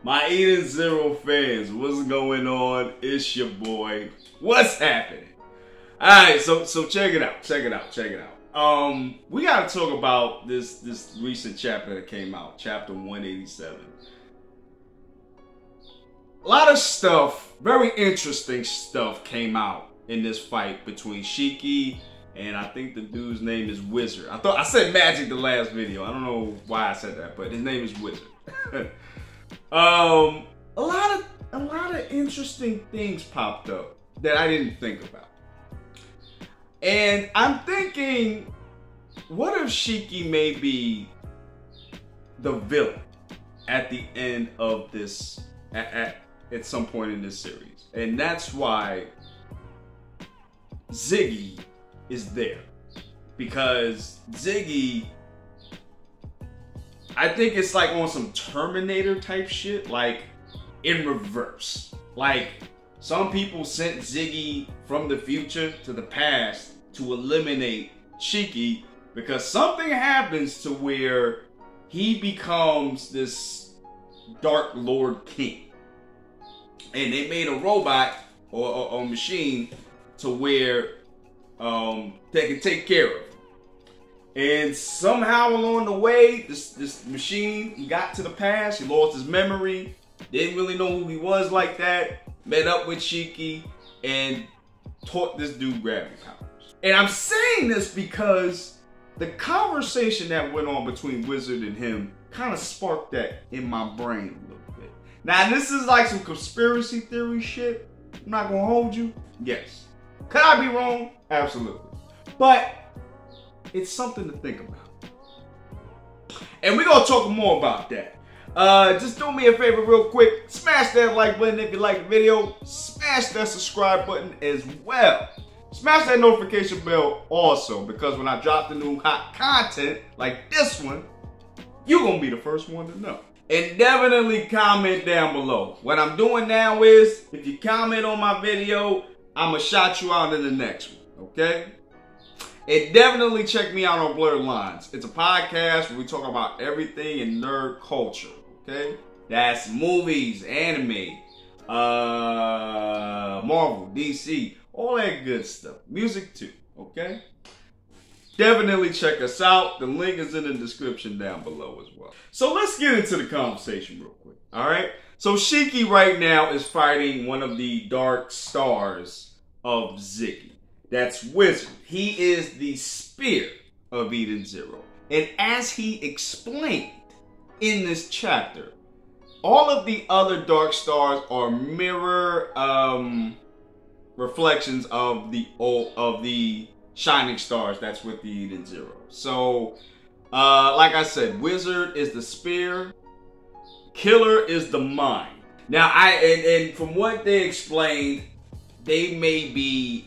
My Eden Zero fans, what's going on? It's your boy. What's happening? Alright, so check it out. We gotta talk about this recent chapter that came out, chapter 187. A lot of stuff, very interesting stuff came out in this fight between Shiki and I think the dude's name is Wizard. I said Magic the last video. I don't know why I said that, but his name is Wizard. A lot of interesting things popped up that I didn't think about. And I'm thinking, what if Shiki may be the villain at the end of this, at some point in this series? And that's why Ziggy is there. Because Ziggy, I think it's like on some Terminator type shit, like in reverse. Like some people sent Ziggy from the future to the past to eliminate Shiki because something happens to where he becomes this Dark Lord King. And they made a robot or a machine to where they can take care of him. And somehow along the way, this machine, he got to the past, he lost his memory, didn't really know who he was like that, met up with Shiki, and taught this dude gravity powers. And I'm saying this because the conversation that went on between Wizard and him kind of sparked that in my brain a little bit. Now this is like some conspiracy theory shit. I'm not gonna hold you. Yes. Could I be wrong? Absolutely. But it's something to think about. And we're gonna talk more about that. Just do me a favor real quick. Smash that like button if you like the video. Smash that subscribe button as well. Smash that notification bell also, because when I drop the new hot content like this one, you're gonna be the first one to know. And definitely comment down below. What I'm doing now is, if you comment on my video, I'ma shout you out in the next one, okay? And definitely check me out on Blerd Lines. It's a podcast where we talk about everything in nerd culture, okay? That's movies, anime, Marvel, DC, all that good stuff. Music too, okay? Definitely check us out. The link is in the description down below as well. So let's get into the conversation real quick, all right? So Shiki right now is fighting one of the dark stars of Ziggy. That's Wizard. He is the spear of Eden Zero. And as he explained in this chapter, all of the other dark stars are mirror reflections of the shining stars that's with the Eden Zero. So, like I said, Wizard is the spear, Killer is the mind. Now, and from what they explained, they may be,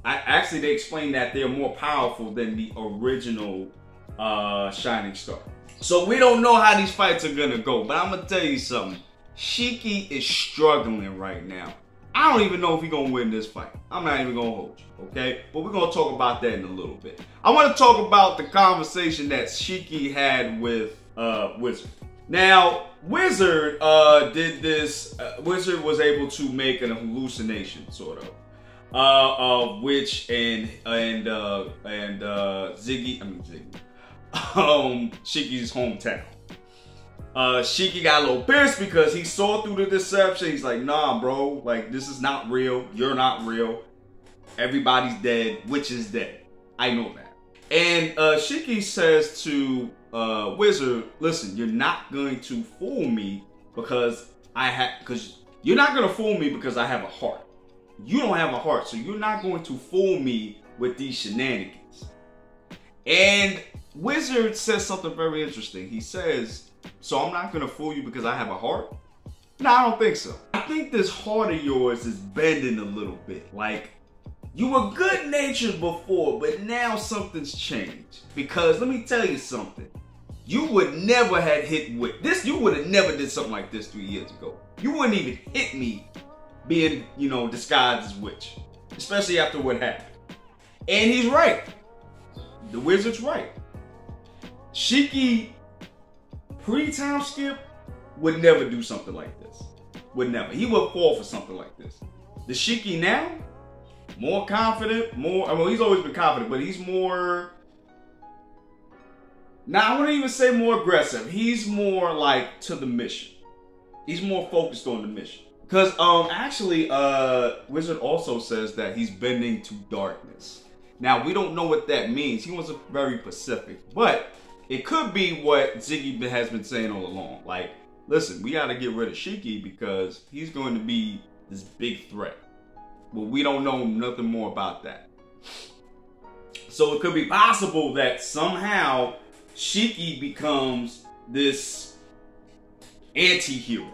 actually they explained that they're more powerful than the original Shining Star. So we don't know how these fights are gonna go, but I'm gonna tell you something. Shiki is struggling right now. I don't even know if he's gonna win this fight. I'm not even gonna hold you, okay? But we're gonna talk about that in a little bit. I wanna talk about the conversation that Shiki had with Wizard. Now, Wizard did this. Wizard was able to make an hallucination, sort of Witch and Shiki's hometown. Shiki got a little pissed because he saw through the deception. He's like, nah, bro, like this is not real. You're not real. Everybody's dead. Witch is dead. I know that. And Shiki says to Wizard, listen, you're not going to fool me because you're not going to fool me because I have a heart. You don't have a heart, so you're not going to fool me with these shenanigans. And Wizard says something very interesting. He says, so I'm not going to fool you because I have a heart? No, I don't think so. I think this heart of yours is bending a little bit. Like, you were good-natured before, but now something's changed. Because let me tell you something. You would never have hit with this. You would have never did something like this 3 years ago. You wouldn't even hit me being, disguised as witch. Especially after what happened. And he's right. The Wizard's right. Shiki, pre-time skip, would never do something like this. Would never. He would fall for something like this. The Shiki now, more confident, more, I mean, he's always been confident, but he's more, now I wouldn't even say more aggressive. He's more like to the mission. He's more focused on the mission. Because actually, Wizard also says that he's bending to darkness. Now, we don't know what that means. He wasn't very specific. But it could be what Ziggy has been saying all along. Like, listen, we got to get rid of Shiki because he's going to be this big threat. But we don't know nothing more about that. So it could be possible that somehow Shiki becomes this anti-hero.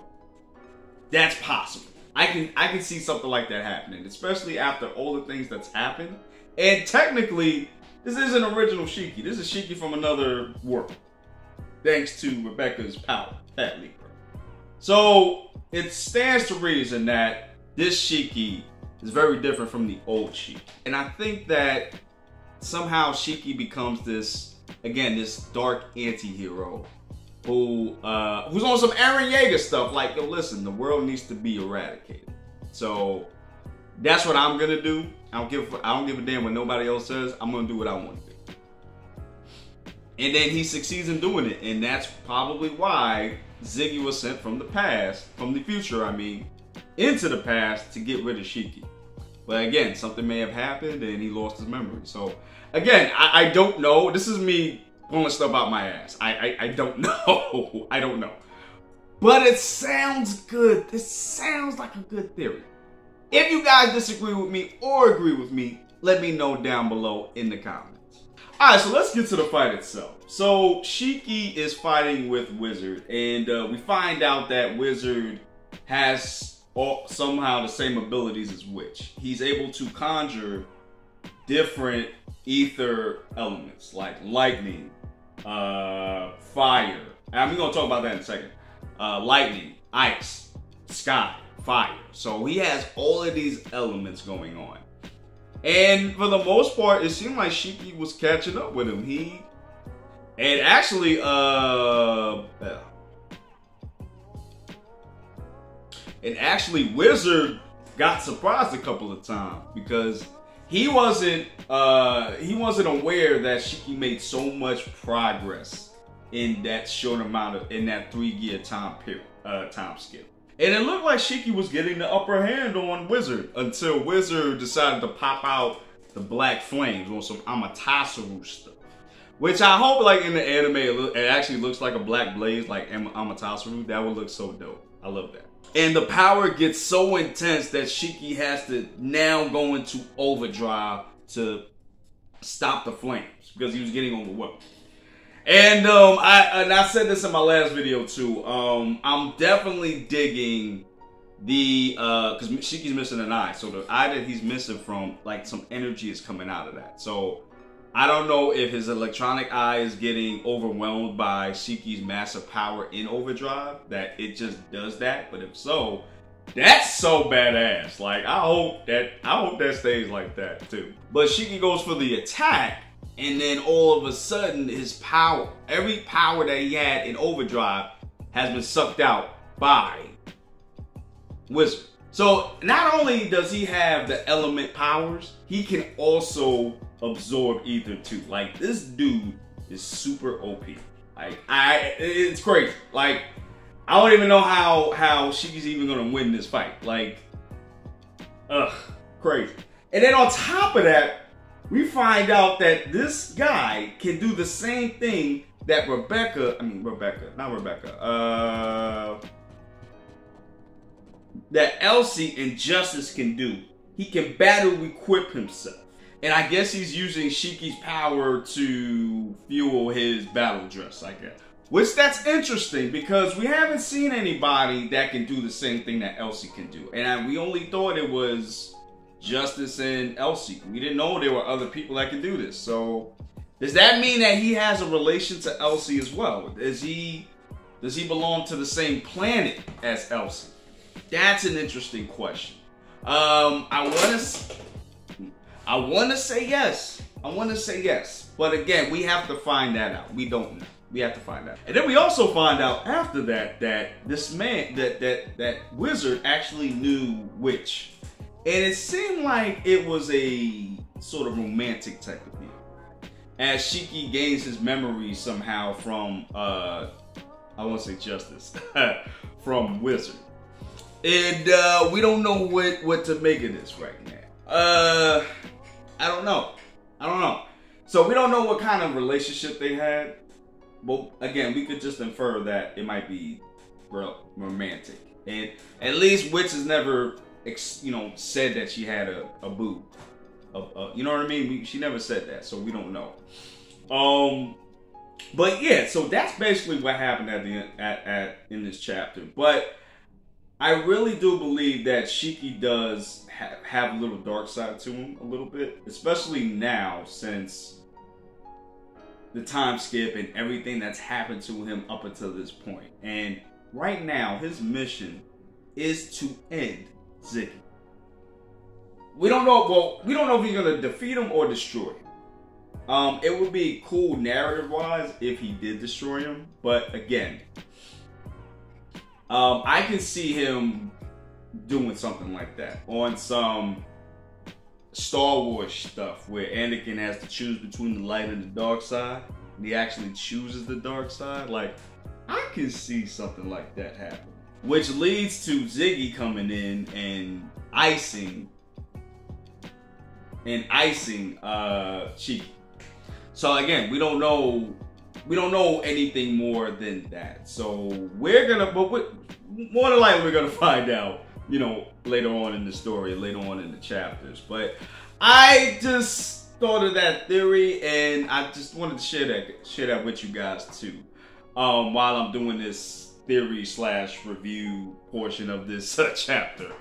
That's possible. I can see something like that happening, especially after all the things that's happened. And technically, this isn't original Shiki. This is Shiki from another world, thanks to Rebecca's power, Pat Leaper. So it stands to reason that this Shiki is very different from the old Shiki. And I think that somehow Shiki becomes this, again, this dark anti-hero who's on some Eren Yeager stuff, like, yo, listen, the world needs to be eradicated. So that's what I'm gonna do. I don't give a damn what nobody else says. I'm gonna do what I want to do. And then he succeeds in doing it, and that's probably why Ziggy was sent from the past, from the future, I mean, into the past to get rid of Shiki. But again, something may have happened and he lost his memory. So again, I don't know. This is me pulling stuff out my ass. I don't know. I don't know. But it sounds good. This sounds like a good theory. If you guys disagree with me or agree with me, let me know down below in the comments. Alright, so let's get to the fight itself. So Shiki is fighting with Wizard, and we find out that Wizard has somehow the same abilities as Witch. He's able to conjure different ether elements like lightning, fire. And we're gonna talk about that in a second. Lightning, ice, sky, fire. So he has all of these elements going on. And for the most part, it seemed like Shiki was catching up with him. And actually Wizard got surprised a couple of times because he wasn't aware that Shiki made so much progress in that short amount of, in that 3-year time scale. And it looked like Shiki was getting the upper hand on Wizard until Wizard decided to pop out the black flames on some Amaterasu stuff. Which I hope, like, in the anime, it actually looks like a black blaze, like Amaterasu. That would look so dope. I love that. And the power gets so intense that Shiki has to now go into overdrive to stop the flames because he was getting overwhelmed. And I said this in my last video too. I'm definitely digging the because Shiki's missing an eye, so the eye that he's missing from, like, some energy is coming out of that. So I don't know if his electronic eye is getting overwhelmed by Shiki's massive power in overdrive, that it just does that. But if so, that's so badass. Like, I hope that stays like that too. But Shiki goes for the attack, and then all of a sudden his power, every power that he had in overdrive has been sucked out by Wizard. So not only does he have the element powers, he can also absorb ether too. Like, this dude is super OP. Like, it's crazy. Like, I don't even know how Shiki's even gonna win this fight. Like, crazy. And then on top of that, we find out that this guy can do the same thing that that Elsie and Justice can do. He can battle equip himself. And I guess he's using Shiki's power to fuel his battle dress, I guess. Which, that's interesting because we haven't seen anybody that can do the same thing that Elsie can do. And we only thought it was Justice and Elsie. We didn't know there were other people that could do this. So does that mean that he has a relation to Elsie as well? Does he belong to the same planet as Elsie? That's an interesting question. I want to say yes. But again, we have to find that out. We don't know. We have to find out. And then we also find out after that this man, that wizard actually knew Witch. And it seemed like it was a sort of romantic type of thing. As Shiki gains his memory somehow from, I won't say Justice, from Wizard. And we don't know what to make of this right now. I don't know. So we don't know what kind of relationship they had. But again, we could just infer that it might be romantic. And at least Witch has never, said that she had a boo. You know what I mean? She never said that, so we don't know. But yeah, so that's basically what happened in this chapter. But I really do believe that Shiki does have a little dark side to him, a little bit, especially now since the time skip and everything that's happened to him up until this point. And right now, his mission is to end Ziggy. We don't know. Well, we don't know if he's gonna defeat him or destroy him. It would be cool narrative-wise if he did destroy him, but again, I can see him doing something like that on some Star Wars stuff where Anakin has to choose between the light and the dark side, and he actually chooses the dark side. Like, I can see something like that happen, which leads to Ziggy coming in and icing Shiki. So again, we don't know anything more than that. So more than likely we're gonna find out, later on in the story, later on in the chapters. But I just thought of that theory, and I just wanted to share that with you guys too, while I'm doing this theory / review portion of this chapter.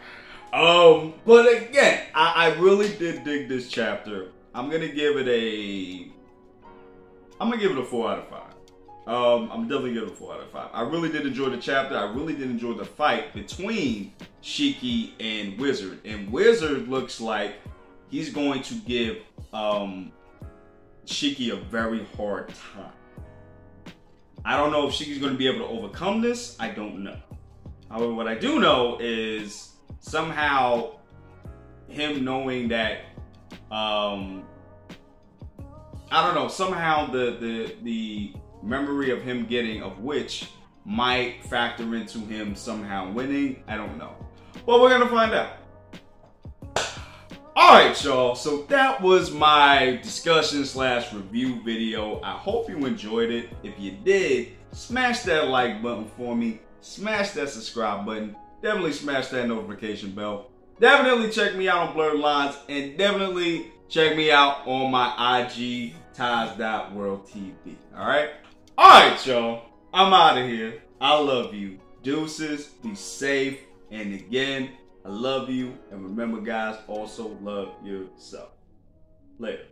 But again, I really did dig this chapter. I'm gonna give it a 4 out of 5. I'm definitely giving it a 4 out of 5. I really did enjoy the chapter. I really did enjoy the fight between Shiki and Wizard. And Wizard looks like he's going to give Shiki a very hard time. I don't know if Shiki's going to be able to overcome this. I don't know. However, what I do know is somehow him knowing that, I don't know, somehow the memory of him getting of Witch might factor into him somehow winning. I don't know. But we're going to find out. Alright, y'all. So that was my discussion / review video. I hope you enjoyed it. If you did, smash that like button for me. Smash that subscribe button. Definitely smash that notification bell. Definitely check me out on Blerd Lines. And definitely check me out on my IG, tais.worldtv. Alright? Alright, y'all. I'm out of here. I love you. Deuces. Be safe. And again, I love you. And remember, guys, also love yourself. Later.